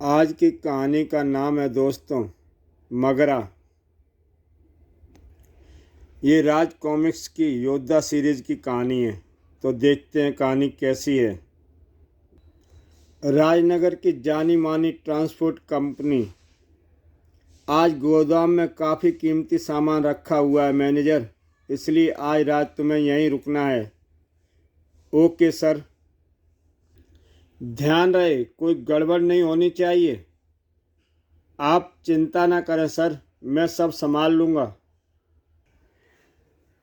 आज की कहानी का नाम है दोस्तों मगरा। ये राज कॉमिक्स की योद्धा सीरीज की कहानी है। तो देखते हैं कहानी कैसी है। राजनगर की जानी मानी ट्रांसपोर्ट कंपनी। आज गोदाम में काफ़ी कीमती सामान रखा हुआ है मैनेजर, इसलिए आज रात तुम्हें यहीं रुकना है। Okay sir. ध्यान रहे कोई गड़बड़ नहीं होनी चाहिए। आप चिंता ना करें सर, मैं सब संभाल लूँगा।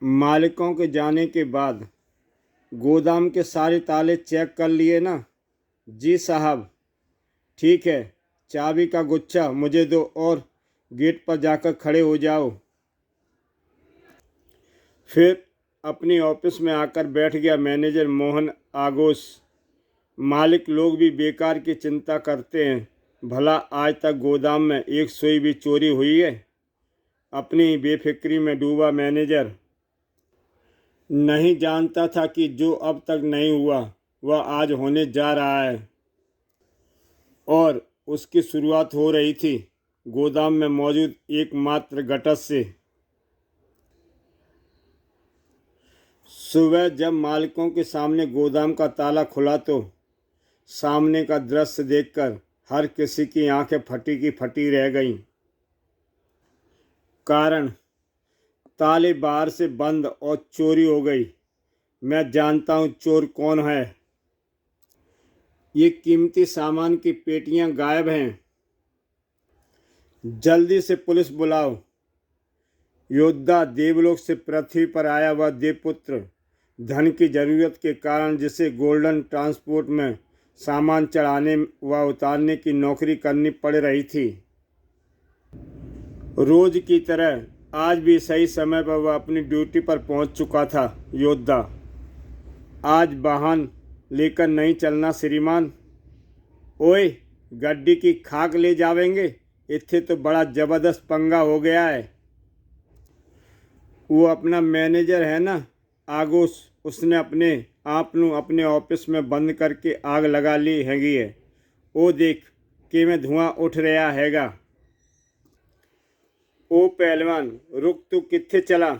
मालिकों के जाने के बाद गोदाम के सारे ताले चेक कर लिए ना? जी साहब। ठीक है, चाबी का गुच्छा मुझे दो और गेट पर जाकर खड़े हो जाओ। फिर अपनी ऑफिस में आकर बैठ गया मैनेजर मोहन आगोश। मालिक लोग भी बेकार की चिंता करते हैं। भला आज तक गोदाम में एक सुई भी चोरी हुई है? अपनी बेफिक्री में डूबा मैनेजर नहीं जानता था कि जो अब तक नहीं हुआ वह आज होने जा रहा है। और उसकी शुरुआत हो रही थी गोदाम में मौजूद एकमात्र गटस से। सुबह जब मालिकों के सामने गोदाम का ताला खुला तो सामने का दृश्य देखकर हर किसी की आंखें फटी की फटी रह गईं। कारण ताले बाहर से बंद और चोरी हो गई। मैं जानता हूँ चोर कौन है। ये कीमती सामान की पेटियां गायब हैं। जल्दी से पुलिस बुलाओ। योद्धा देवलोक से पृथ्वी पर आया वह देवपुत्र धन की जरूरत के कारण जिसे गोल्डन ट्रांसपोर्ट में सामान चढ़ाने व उतारने की नौकरी करनी पड़ रही थी। रोज की तरह आज भी सही समय पर वह अपनी ड्यूटी पर पहुंच चुका था। योद्धा, आज वाहन लेकर नहीं चलना श्रीमान। ओए, गड्डी की खाक ले जावेंगे। इत्थे तो बड़ा जबरदस्त पंगा हो गया है। वो अपना मैनेजर है ना आगोश, उसने अपने आप नू अपने ऑफिस में बंद करके आग लगा ली हैगी है। ओ देख कि में धुआं उठ रहा हैगा। ओ पहलवान, रुक, तू कित्थे चला?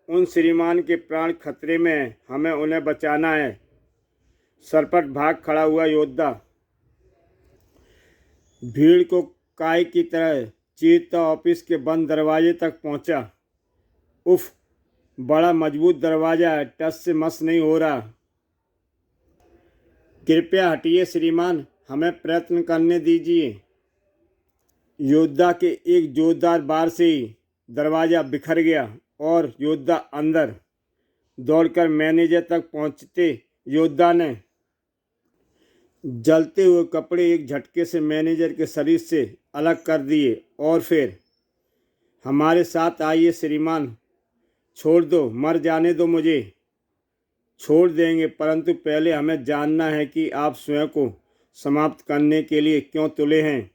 उन श्रीमान के प्राण खतरे में हैं, हमें उन्हें बचाना है। सरपट भाग खड़ा हुआ योद्धा भीड़ को काय की तरह चीरता ऑफिस के बंद दरवाजे तक पहुंचा। उफ, बड़ा मजबूत दरवाजा है, टस से मस नहीं हो रहा। कृपया हटिए श्रीमान, हमें प्रयत्न करने दीजिए। योद्धा के एक जोरदार बार से ही दरवाज़ा बिखर गया और योद्धा अंदर दौड़कर मैनेजर तक पहुंचते योद्धा ने जलते हुए कपड़े एक झटके से मैनेजर के शरीर से अलग कर दिए और फिर, हमारे साथ आइए श्रीमान, छोड़ दो, मर जाने दो मुझे। छोड़ देंगे, परंतु पहले हमें जानना है कि आप स्वयं को समाप्त करने के लिए क्यों तुले हैं।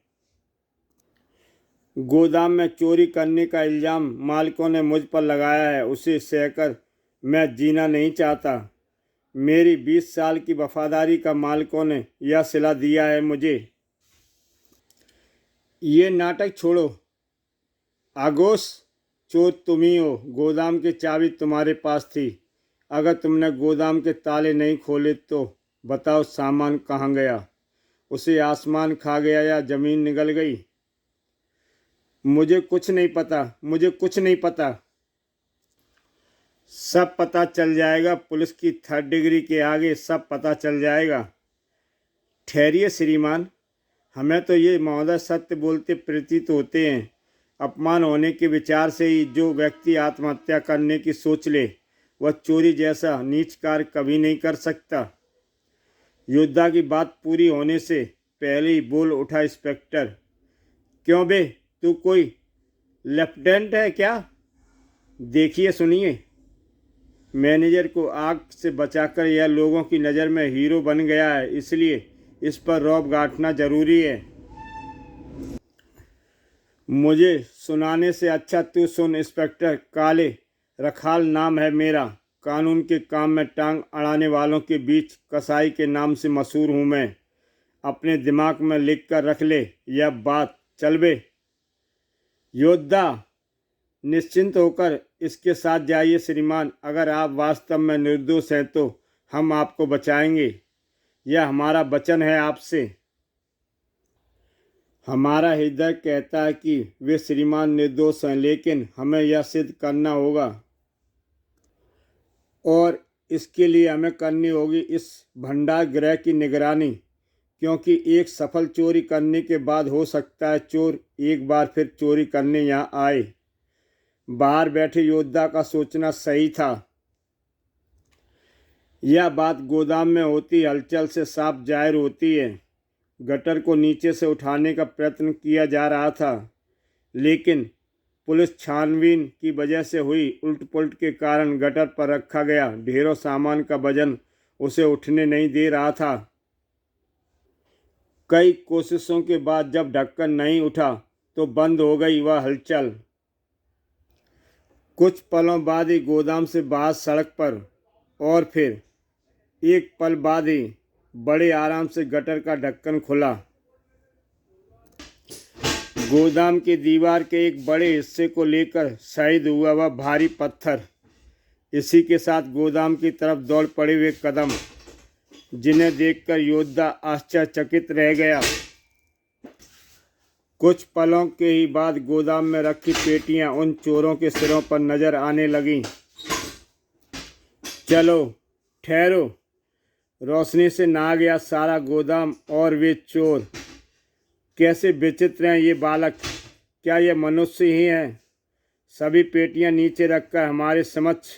गोदाम में चोरी करने का इल्ज़ाम मालिकों ने मुझ पर लगाया है, उसे सहकर मैं जीना नहीं चाहता। मेरी 20 साल की वफादारी का मालिकों ने यह सिला दिया है मुझे। ये नाटक छोड़ो आगोश, चोर तुम ही हो। गोदाम की चाबी तुम्हारे पास थी। अगर तुमने गोदाम के ताले नहीं खोले तो बताओ सामान कहाँ गया? उसे आसमान खा गया या ज़मीन निगल गई? मुझे कुछ नहीं पता, मुझे कुछ नहीं पता। सब पता चल जाएगा, पुलिस की 3rd डिग्री के आगे सब पता चल जाएगा। ठहरिए श्रीमान, हमें तो ये महोदय सत्य बोलते प्रतीत होते हैं। अपमान होने के विचार से ही जो व्यक्ति आत्महत्या करने की सोच ले वह चोरी जैसा नीच कार्य कभी नहीं कर सकता। योद्धा की बात पूरी होने से पहले ही बोल उठा इंस्पेक्टर। क्यों बे, तू कोई लेफ्टिनेंट है क्या? देखिए सुनिए, मैनेजर को आग से बचाकर यह लोगों की नज़र में हीरो बन गया है, इसलिए इस पर रौब गांठना जरूरी है। मुझे सुनाने से अच्छा तू सुन। इंस्पेक्टर काले रखाल नाम है मेरा। कानून के काम में टांग अड़ाने वालों के बीच कसाई के नाम से मशहूर हूँ मैं। अपने दिमाग में लिख कर रख ले यह बात। चल बे योद्धा, निश्चिंत होकर इसके साथ जाइए श्रीमान। अगर आप वास्तव में निर्दोष हैं तो हम आपको बचाएंगे, यह हमारा वचन है आपसे। हमारा हृदय कहता है कि वे श्रीमान निर्दोष हैं, लेकिन हमें यह सिद्ध करना होगा और इसके लिए हमें करनी होगी इस भंडार गृह की निगरानी, क्योंकि एक सफल चोरी करने के बाद हो सकता है चोर एक बार फिर चोरी करने यहाँ आए। बाहर बैठे योद्धा का सोचना सही था। यह बात गोदाम में होती हलचल से साफ जाहिर होती है। गटर को नीचे से उठाने का प्रयत्न किया जा रहा था, लेकिन पुलिस छानबीन की वजह से हुई उलट-पुलट के कारण गटर पर रखा गया ढेरों सामान का वजन उसे उठने नहीं दे रहा था। कई कोशिशों के बाद जब ढक्कन नहीं उठा तो बंद हो गई वह हलचल। कुछ पलों बाद ही गोदाम से बाहर सड़क पर और फिर एक पल बाद ही बड़े आराम से गटर का ढक्कन खुला। गोदाम की दीवार के एक बड़े हिस्से को लेकर शहीद हुआ वह भारी पत्थर, इसी के साथ गोदाम की तरफ दौड़ पड़े हुए कदम, जिन्हें देखकर योद्धा आश्चर्यचकित रह गया। कुछ पलों के ही बाद गोदाम में रखी पेटियां उन चोरों के सिरों पर नजर आने लगीं। चलो ठहरो, रोशनी से नहा गया सारा गोदाम और वे चोर। कैसे विचित्र हैं ये बालक, क्या ये मनुष्य ही हैं? सभी पेटियां नीचे रखकर हमारे समक्ष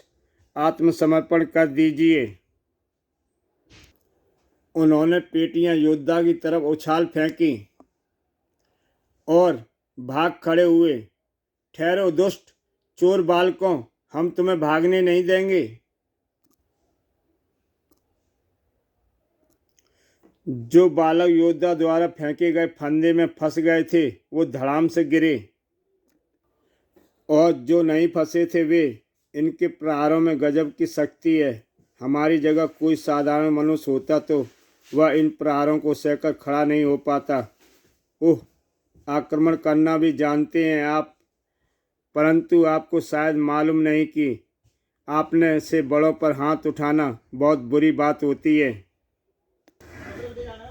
आत्मसमर्पण कर दीजिए। उन्होंने पेटियां योद्धा की तरफ उछाल फेंकी और भाग खड़े हुए। ठहरो दुष्ट चोर बालकों, हम तुम्हें भागने नहीं देंगे। जो बालक योद्धा द्वारा फेंके गए फंदे में फंस गए थे वो धड़ाम से गिरे, और जो नहीं फंसे थे वे, इनके प्रहारों में गजब की शक्ति है। हमारी जगह कोई साधारण मनुष्य होता तो वह इन प्रहारों को सहकर खड़ा नहीं हो पाता। ओह, आक्रमण करना भी जानते हैं आप, परंतु आपको शायद मालूम नहीं कि आपने से बड़ों पर हाथ उठाना बहुत बुरी बात होती है।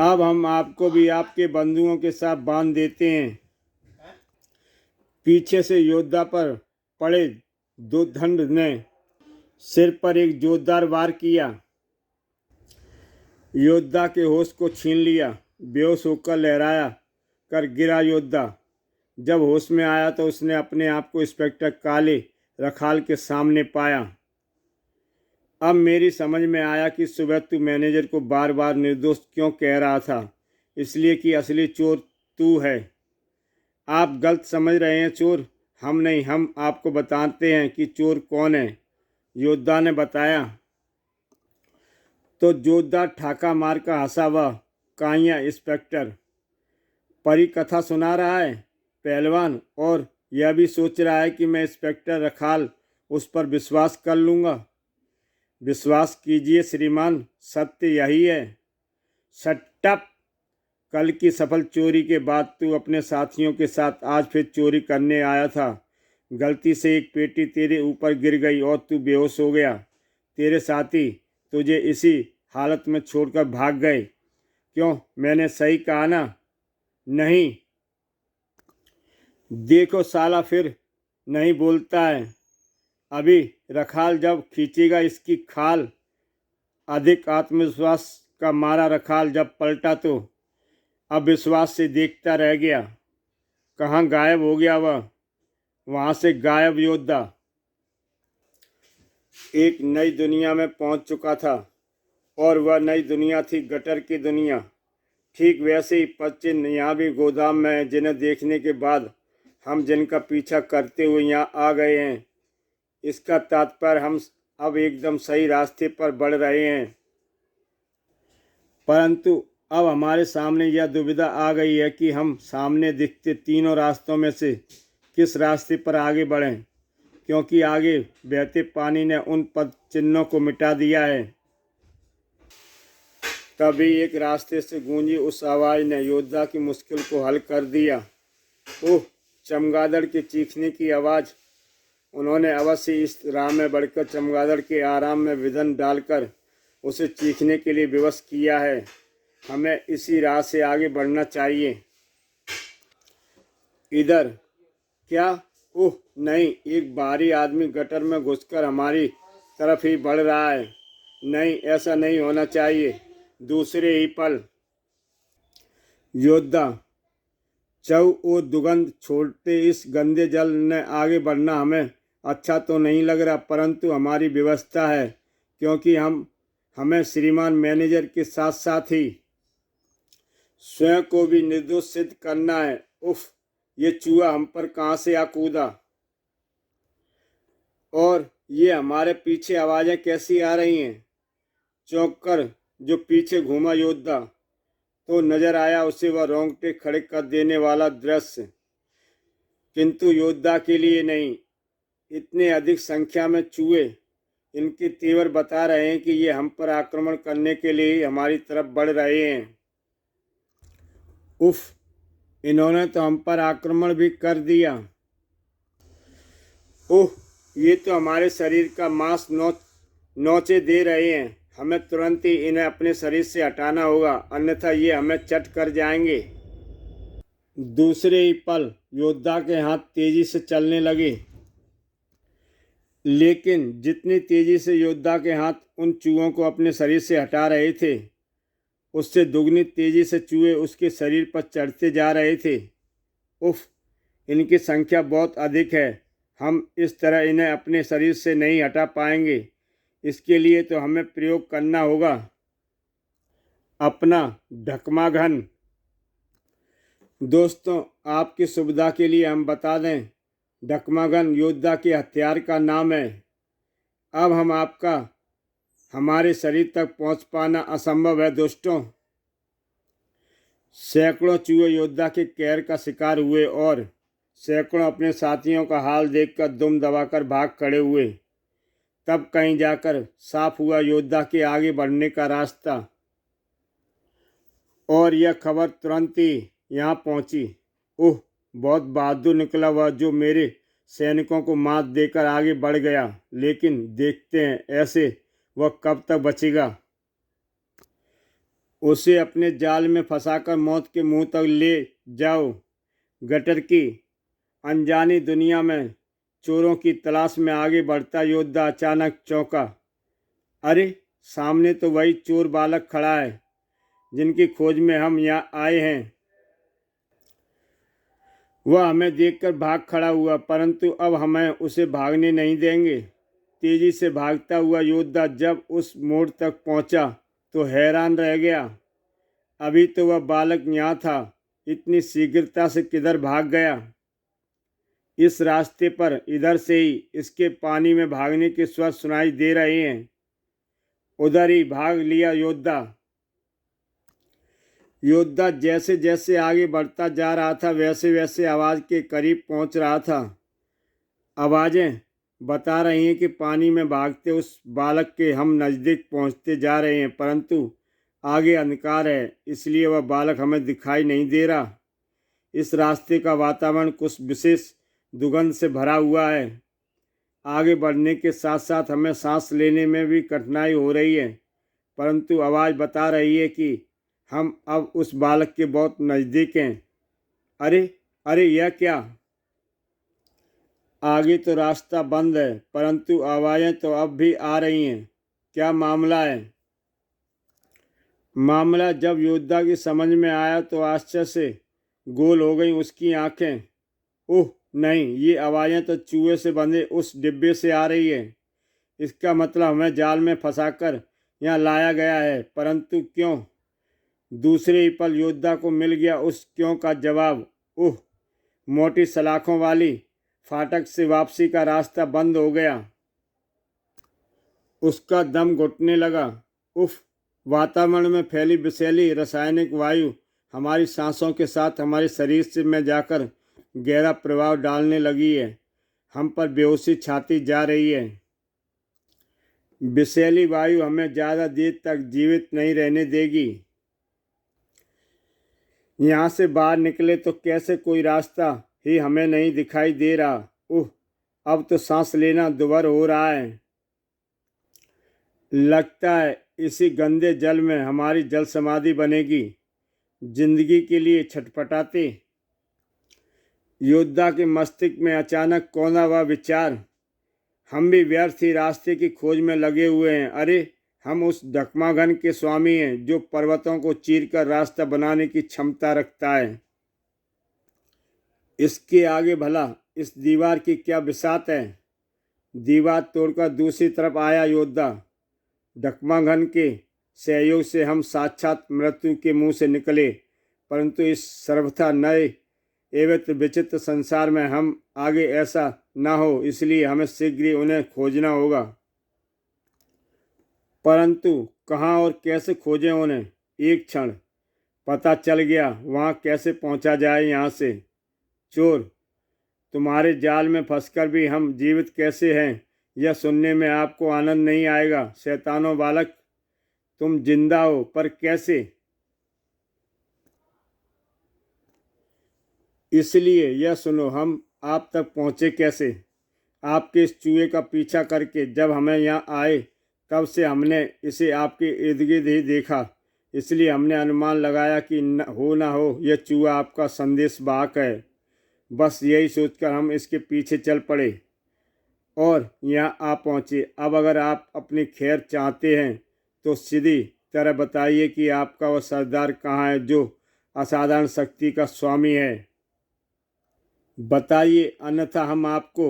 अब हम आपको भी आपके बंधुओं के साथ बांध देते हैं। पीछे से योद्धा पर पड़े दो दंड ने सिर पर एक जोरदार वार किया। योद्धा के होश को छीन लिया। बेहोश होकर लहराया कर गिरा योद्धा। जब होश में आया तो उसने अपने आप को इंस्पेक्टर काले रखाल के सामने पाया। अब मेरी समझ में आया कि सुबह तू मैनेजर को बार बार निर्दोष क्यों कह रहा था, इसलिए कि असली चोर तू है। आप गलत समझ रहे हैं चोर, हम नहीं, हम आपको बताते हैं कि चोर कौन है, योद्धा ने बताया। तो योद्धा ठाका मार का हंसा। वह काइया इंस्पेक्टर परी कथा सुना रहा है पहलवान, और यह भी सोच रहा है कि मैं इंस्पेक्टर रखाल उस पर विश्वास कर लूँगा। विश्वास कीजिए श्रीमान, सत्य यही है। शट। कल की सफल चोरी के बाद तू अपने साथियों के साथ आज फिर चोरी करने आया था। गलती से एक पेटी तेरे ऊपर गिर गई और तू बेहोश हो गया। तेरे साथी तुझे इसी हालत में छोड़कर भाग गए। क्यों, मैंने सही कहा ना? नहीं। देखो साला फिर नहीं बोलता है। अभी रखाल जब खींचेगा इसकी खाल। अधिक आत्मविश्वास का मारा रखाल जब पलटा तो अब विश्वास से देखता रह गया। कहाँ गायब हो गया वह? वहाँ से गायब योद्धा एक नई दुनिया में पहुँच चुका था, और वह नई दुनिया थी गटर की दुनिया। ठीक वैसे ही पश्चिम यहाँ भी गोदाम में है, जिन्हें देखने के बाद हम जिनका पीछा करते हुए यहाँ आ गए हैं। इसका तात्पर्य हम अब एकदम सही रास्ते पर बढ़ रहे हैं। परंतु अब हमारे सामने यह दुविधा आ गई है कि हम सामने दिखते तीनों रास्तों में से किस रास्ते पर आगे बढ़ें, क्योंकि आगे बहते पानी ने उन पद चिन्हों को मिटा दिया है। तभी एक रास्ते से गूंजी उस आवाज़ ने योद्धा की मुश्किल को हल कर दिया। ओह! चमगादड़ के चीखने की आवाज़। उन्होंने अवश्य इस राह में बढ़कर चमगादड़ के आराम में विघ्न डालकर उसे चीखने के लिए विवश किया है। हमें इसी राह से आगे बढ़ना चाहिए। इधर क्या? ओह नहीं, एक बाहरी आदमी गटर में घुसकर हमारी तरफ ही बढ़ रहा है। नहीं, ऐसा नहीं होना चाहिए। दूसरे ही पल योद्धा चौ ओ दुर्गंध छोड़ते इस गंदे जल ने आगे बढ़ना हमें अच्छा तो नहीं लग रहा, परंतु हमारी व्यवस्था है, क्योंकि हमें श्रीमान मैनेजर के साथ साथ ही स्वयं को भी निर्दोष सिद्ध करना है। उफ! ये चूहा हम पर कहाँ से आ कूदा? और ये हमारे पीछे आवाज़ें कैसी आ रही हैं? चौंक कर जो पीछे घूमा योद्धा, तो नजर आया उसे वह रोंगटे खड़े कर देने वाला दृश्य, किंतु योद्धा के लिए नहीं। इतने अधिक संख्या में चूहे, इनके तेवर बता रहे हैं कि ये हम पर आक्रमण करने के लिए ही हमारी तरफ बढ़ रहे हैं। उफ! इन्होंने तो हम पर आक्रमण भी कर दिया। ओह! ये तो हमारे शरीर का मांस नोचे दे रहे हैं। हमें तुरंत ही इन्हें अपने शरीर से हटाना होगा, अन्यथा ये हमें चट कर जाएंगे। दूसरे ही पल योद्धा के हाथ तेजी से चलने लगे, लेकिन जितनी तेजी से योद्धा के हाथ उन चूहों को अपने शरीर से हटा रहे थे, उससे दुगनी तेजी से चूहे उसके शरीर पर चढ़ते जा रहे थे। उफ! इनकी संख्या बहुत अधिक है। हम इस तरह इन्हें अपने शरीर से नहीं हटा पाएंगे। इसके लिए तो हमें प्रयोग करना होगा अपना ढकमाघन। दोस्तों, आपकी सुविधा के लिए हम बता दें, ढकमाघन योद्धा के हथियार का नाम है। अब हमारे शरीर तक पहुंच पाना असंभव है दोस्तों। सैकड़ों चूहे योद्धा के कहर का शिकार हुए और सैकड़ों अपने साथियों का हाल देखकर दुम दबाकर भाग खड़े हुए। तब कहीं जाकर साफ हुआ योद्धा के आगे बढ़ने का रास्ता, और यह खबर तुरंत ही यहाँ पहुँची। ओह! बहुत बहादुर निकला वह जो मेरे सैनिकों को मात देकर आगे बढ़ गया, लेकिन देखते हैं ऐसे वह कब तक बचेगा। उसे अपने जाल में फंसाकर मौत के मुंह तक ले जाओ। गटर की अनजानी दुनिया में चोरों की तलाश में आगे बढ़ता योद्धा अचानक चौंका। अरे! सामने तो वही चोर बालक खड़ा है जिनकी खोज में हम यहाँ आए हैं। वह हमें देखकर भाग खड़ा हुआ, परंतु अब हमें उसे भागने नहीं देंगे। तेजी से भागता हुआ योद्धा जब उस मोड़ तक पहुंचा तो हैरान रह गया। अभी तो वह बालक यहाँ था, इतनी शीघ्रता से किधर भाग गया? इस रास्ते पर इधर से ही इसके पानी में भागने के स्वर सुनाई दे रहे हैं। उधर ही भाग लिया योद्धा। योद्धा जैसे जैसे आगे बढ़ता जा रहा था, वैसे वैसे आवाज़ के करीब पहुंच रहा था। आवाज़ें बता रही हैं कि पानी में भागते उस बालक के हम नज़दीक पहुंचते जा रहे हैं, परंतु आगे अंधकार है, इसलिए वह बालक हमें दिखाई नहीं दे रहा। इस रास्ते का वातावरण कुछ विशेष दुर्गंध से भरा हुआ है। आगे बढ़ने के साथ साथ हमें सांस लेने में भी कठिनाई हो रही है, परंतु आवाज़ बता रही है कि हम अब उस बालक के बहुत नज़दीक हैं। अरे अरे, यह क्या? आगे तो रास्ता बंद है, परंतु आवाज़ें तो अब भी आ रही हैं। क्या मामला है? मामला जब योद्धा की समझ में आया तो आश्चर्य से गोल हो गई उसकी आंखें। ओह नहीं, ये आवाज़ें तो चूहे से बंधे उस डिब्बे से आ रही है। इसका मतलब हमें जाल में फंसाकर यहाँ लाया गया है, परंतु क्यों? दूसरे ही पल योद्धा को मिल गया उस क्यों का जवाब। ओह! मोटी सलाखों वाली फाटक से वापसी का रास्ता बंद हो गया। उसका दम घुटने लगा। उफ! वातावरण में फैली विषैली रासायनिक वायु हमारी सांसों के साथ हमारे शरीर से में जाकर गहरा प्रभाव डालने लगी है। हम पर बेहोशी छाती जा रही है। विषैली वायु हमें ज़्यादा देर तक जीवित नहीं रहने देगी। यहाँ से बाहर निकले तो कैसे कोई रास्ता ही हमें नहीं दिखाई दे रहा। अब तो सांस लेना दुभर हो रहा है। लगता है इसी गंदे जल में हमारी जल समाधि बनेगी। जिंदगी के लिए छटपटाते योद्धा के मस्तिष्क में अचानक कौना वह विचार, हम भी व्यर्थ ही रास्ते की खोज में लगे हुए हैं। अरे हम उस ढकमाघन के स्वामी हैं जो पर्वतों को चीरकर रास्ता बनाने की क्षमता रखता है। इसके आगे भला इस दीवार की क्या बिसात है। दीवार तोड़कर दूसरी तरफ आया योद्धा। ढकमाघन के सहयोग से हम साक्षात मृत्यु के मुंह से निकले, परंतु इस सर्वथा नए एवं विचित्र संसार में हम आगे ऐसा न हो, इसलिए हमें शीघ्र ही उन्हें खोजना होगा। परंतु कहाँ और कैसे खोजें उन्हें। एक क्षण पता चल गया, वहाँ कैसे पहुँचा जाए। यहाँ से चोर, तुम्हारे जाल में फंसकर भी हम जीवित कैसे हैं, यह सुनने में आपको आनंद नहीं आएगा। शैतानों बालक, तुम जिंदा हो पर कैसे। इसलिए यह सुनो, हम आप तक पहुँचे कैसे। आपके इस चूहे का पीछा करके जब हमें यहाँ आए तब से हमने इसे आपके इर्द गिर्द ही देखा, इसलिए हमने अनुमान लगाया कि न हो यह चूहा आपका संदेश वाहक है। बस यही सोचकर हम इसके पीछे चल पड़े और यहाँ आ पहुँचे। अब अगर आप अपनी खैर चाहते हैं तो सीधी तरह बताइए कि आपका वह सरदार कहाँ है जो असाधारण शक्ति का स्वामी है। बताइए, अन्यथा हम आपको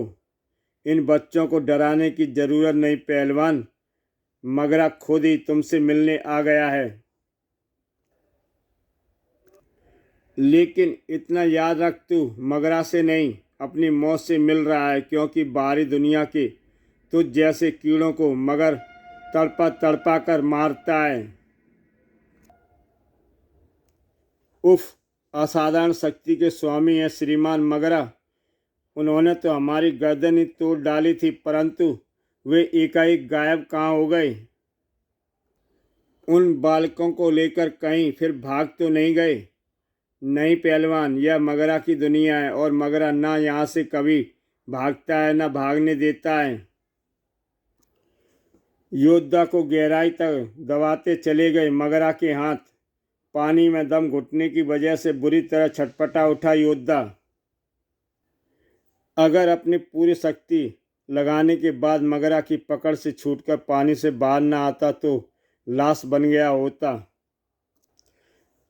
इन बच्चों को डराने की जरूरत नहीं। पहलवान, मगरा खुद ही तुमसे मिलने आ गया है। लेकिन इतना याद रख, तू मगरा से नहीं अपनी मौत से मिल रहा है, क्योंकि बाहरी दुनिया के तुझ जैसे कीड़ों को मगर तड़पा तड़पा कर मारता है। उफ, असाधारण शक्ति के स्वामी है श्रीमान मगरा। उन्होंने तो हमारी गर्दन ही तोड़ डाली थी, परंतु वे एकाएक गायब कहाँ हो गए। उन बालकों को लेकर कहीं फिर भाग तो नहीं गए। नहीं पहलवान, यह मगरा की दुनिया है और मगरा ना यहाँ से कभी भागता है ना भागने देता है। योद्धा को गहराई तक दबाते चले गए मगरा के हाथ। पानी में दम घुटने की वजह से बुरी तरह छटपटा उठा योद्धा। अगर अपनी पूरी शक्ति लगाने के बाद मगरा की पकड़ से छूटकर पानी से बाहर न आता तो लाश बन गया होता।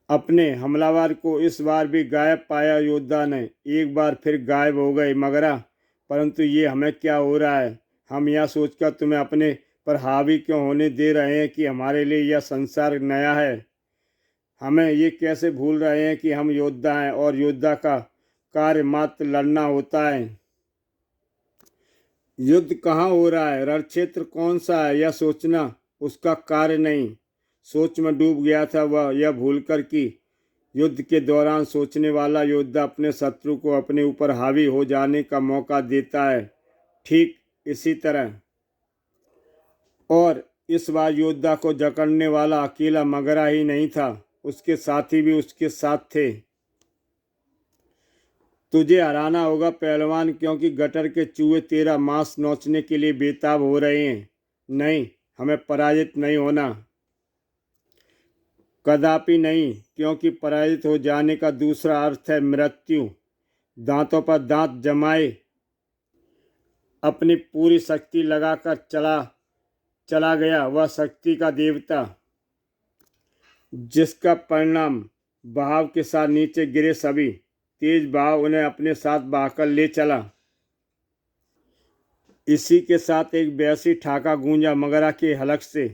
अपने हमलावर को इस बार भी गायब पाया योद्धा ने। एक बार फिर गायब हो गए मगरा, परंतु ये हमें क्या हो रहा है। हम यह सोचकर तुम्हें अपने पर हावी क्यों होने दे रहे हैं कि हमारे लिए यह संसार नया है। हमें ये कैसे भूल रहे हैं कि हम योद्धा हैं और योद्धा का कार्य मात्र लड़ना होता है। युद्ध कहाँ हो रहा है, रणक्षेत्र कौन सा है, यह सोचना उसका कार्य नहीं। सोच में डूब गया था वह, यह भूलकर कि युद्ध के दौरान सोचने वाला योद्धा अपने शत्रु को अपने ऊपर हावी हो जाने का मौका देता है। ठीक इसी तरह और इस बार योद्धा को जकड़ने वाला अकेला मगरा ही नहीं था, उसके साथी भी उसके साथ थे। तुझे हराना होगा पहलवान, क्योंकि गटर के चूहे तेरा मांस नोचने के लिए बेताब हो रहे हैं। नहीं, हमें पराजित नहीं होना, कदापि नहीं, क्योंकि पराजित हो जाने का दूसरा अर्थ है मृत्यु। दांतों पर दांत जमाए अपनी पूरी शक्ति लगाकर चला गया वह शक्ति का देवता, जिसका परिणाम बहाव के साथ नीचे गिरे सभी तेज बहाव उन्हें अपने साथ बहाकर ले चला। इसी के साथ एक वैसी ठाका गूंजा मगरा के हलक से,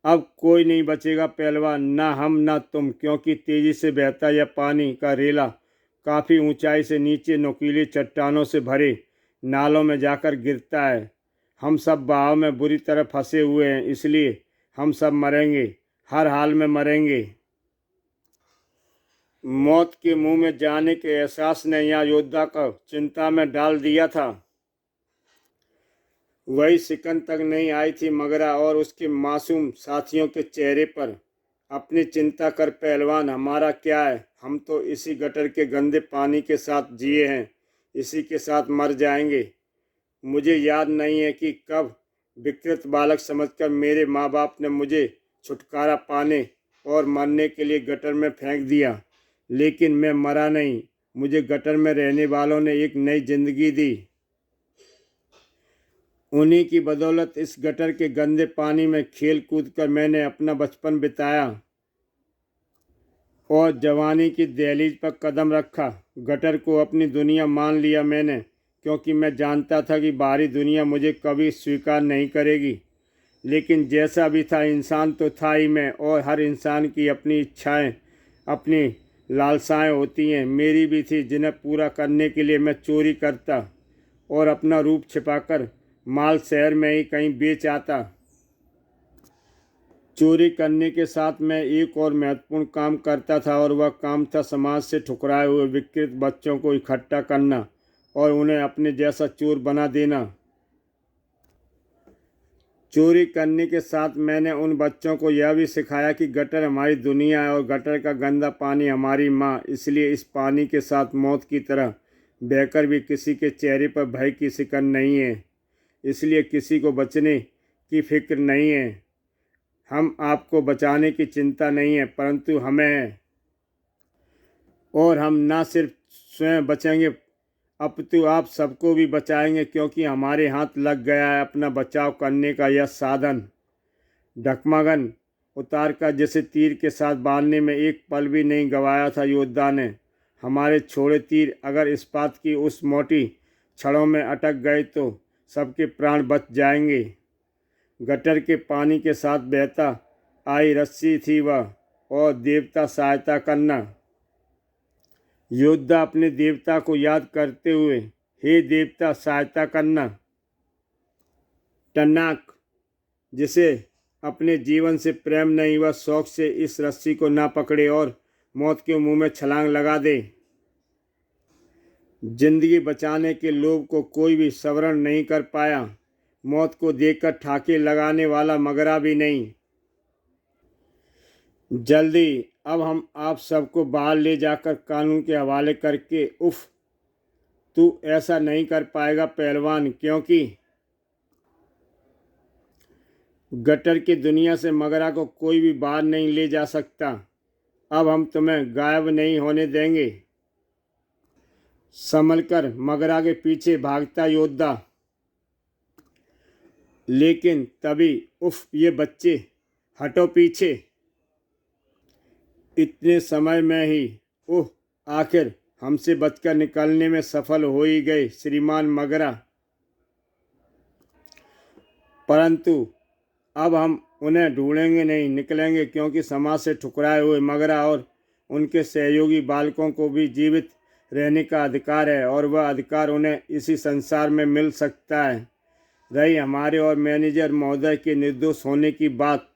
अब कोई नहीं बचेगा पहलवान, ना हम ना तुम, क्योंकि तेजी से बहता यह पानी का रेला काफ़ी ऊंचाई से नीचे नुकीली चट्टानों से भरे नालों में जाकर गिरता है। हम सब बहाव में बुरी तरह फंसे हुए हैं, इसलिए हम सब मरेंगे, हर हाल में मरेंगे। मौत के मुंह में जाने के एहसास ने यहाँ योद्धा को चिंता में डाल दिया था। वही सिकन तक नहीं आई थी मगरा और उसके मासूम साथियों के चेहरे पर। अपनी चिंता कर पहलवान, हमारा क्या है, हम तो इसी गटर के गंदे पानी के साथ जिए हैं, इसी के साथ मर जाएंगे। मुझे याद नहीं है कि कब विकृत बालक समझकर मेरे माँ बाप ने मुझे छुटकारा पाने और मरने के लिए गटर में फेंक दिया, लेकिन मैं मरा नहीं। मुझे गटर में रहने वालों ने एक नई जिंदगी दी। उन्हीं की बदौलत इस गटर के गंदे पानी में खेल कूद कर मैंने अपना बचपन बिताया और जवानी की दहलीज पर कदम रखा। गटर को अपनी दुनिया मान लिया मैंने, क्योंकि मैं जानता था कि बाहरी दुनिया मुझे कभी स्वीकार नहीं करेगी। लेकिन जैसा भी था, इंसान तो था ही मैं, और हर इंसान की अपनी इच्छाएं, अपनी लालसाएं होती हैं। मेरी भी थी, जिन्हें पूरा करने के लिए मैं चोरी करता और अपना रूप छिपाकर माल शहर में ही कहीं बेच आता। चोरी करने के साथ मैं एक और महत्वपूर्ण काम करता था, और वह काम था समाज से ठुकराए हुए विकृत बच्चों को इकट्ठा करना और उन्हें अपने जैसा चोर बना देना। चोरी करने के साथ मैंने उन बच्चों को यह भी सिखाया कि गटर हमारी दुनिया है और गटर का गंदा पानी हमारी माँ। इसलिए इस पानी के साथ मौत की तरह बहकर भी किसी के चेहरे पर भय की सिकन नहीं है। इसलिए किसी को बचने की फिक्र नहीं है। हम आपको बचाने की चिंता नहीं है, परंतु हमें है। और हम न सिर्फ स्वयं बचेंगे, अपितु आप सबको भी बचाएंगे, क्योंकि हमारे हाथ लग गया है अपना बचाव करने का यह साधन। ढकमगन उतार कर जिसे तीर के साथ बांधने में एक पल भी नहीं गंवाया था योद्धा ने। हमारे छोड़े तीर अगर इस्पात की उस मोटी छड़ों में अटक गए तो सबके प्राण बच जाएंगे। गटर के पानी के साथ बहता आई रस्सी थी वह, और देवता सहायता करना। योद्धा अपने देवता को याद करते हुए, हे देवता सहायता करना। टनाक, जिसे अपने जीवन से प्रेम नहीं, वह शौक से इस रस्सी को ना पकड़े और मौत के मुंह में छलांग लगा दे। जिंदगी बचाने के लोभ को कोई भी सवरण नहीं कर पाया। मौत को देखकर ठाके लगाने वाला मगरा भी नहीं। जल्दी अब हम आप सबको बाहर ले जाकर कानून के हवाले करके। उफ, तू ऐसा नहीं कर पाएगा पहलवान, क्योंकि गटर की दुनिया से मगरा को कोई भी बाहर नहीं ले जा सकता। अब हम तुम्हें गायब नहीं होने देंगे। संभलकर मगरा के पीछे भागता योद्धा। लेकिन तभी, उफ, ये बच्चे, हटो पीछे। इतने समय में ही, ओह, आखिर हमसे बचकर निकलने में सफल हो ही गए श्रीमान मगरा। परंतु अब हम उन्हें ढूंढेंगे नहीं, निकलेंगे, क्योंकि समाज से ठुकराए हुए मगरा और उनके सहयोगी बालकों को भी जीवित रहने का अधिकार है, और वह अधिकार उन्हें इसी संसार में मिल सकता है। रही हमारे और मैनेजर महोदय के निर्दोष होने की बात,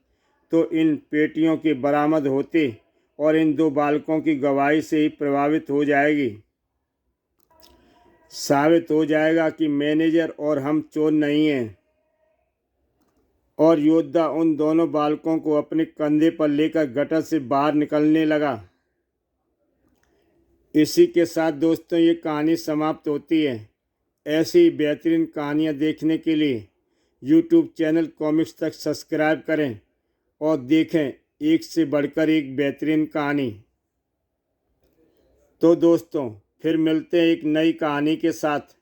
तो इन पेटियों के बरामद होते और इन दो बालकों की गवाही से ही प्रभावित हो जाएगी। साबित हो जाएगा कि मैनेजर और हम चोर नहीं हैं। और योद्धा उन दोनों बालकों को अपने कंधे पर लेकर गटर से बाहर निकलने लगा। इसी के साथ दोस्तों, ये कहानी समाप्त होती है। ऐसी ही बेहतरीन कहानियाँ देखने के लिए यूट्यूब चैनल कॉमिक्स तक सब्सक्राइब करें और देखें एक से बढ़कर एक बेहतरीन कहानी। तो दोस्तों, फिर मिलते हैं एक नई कहानी के साथ।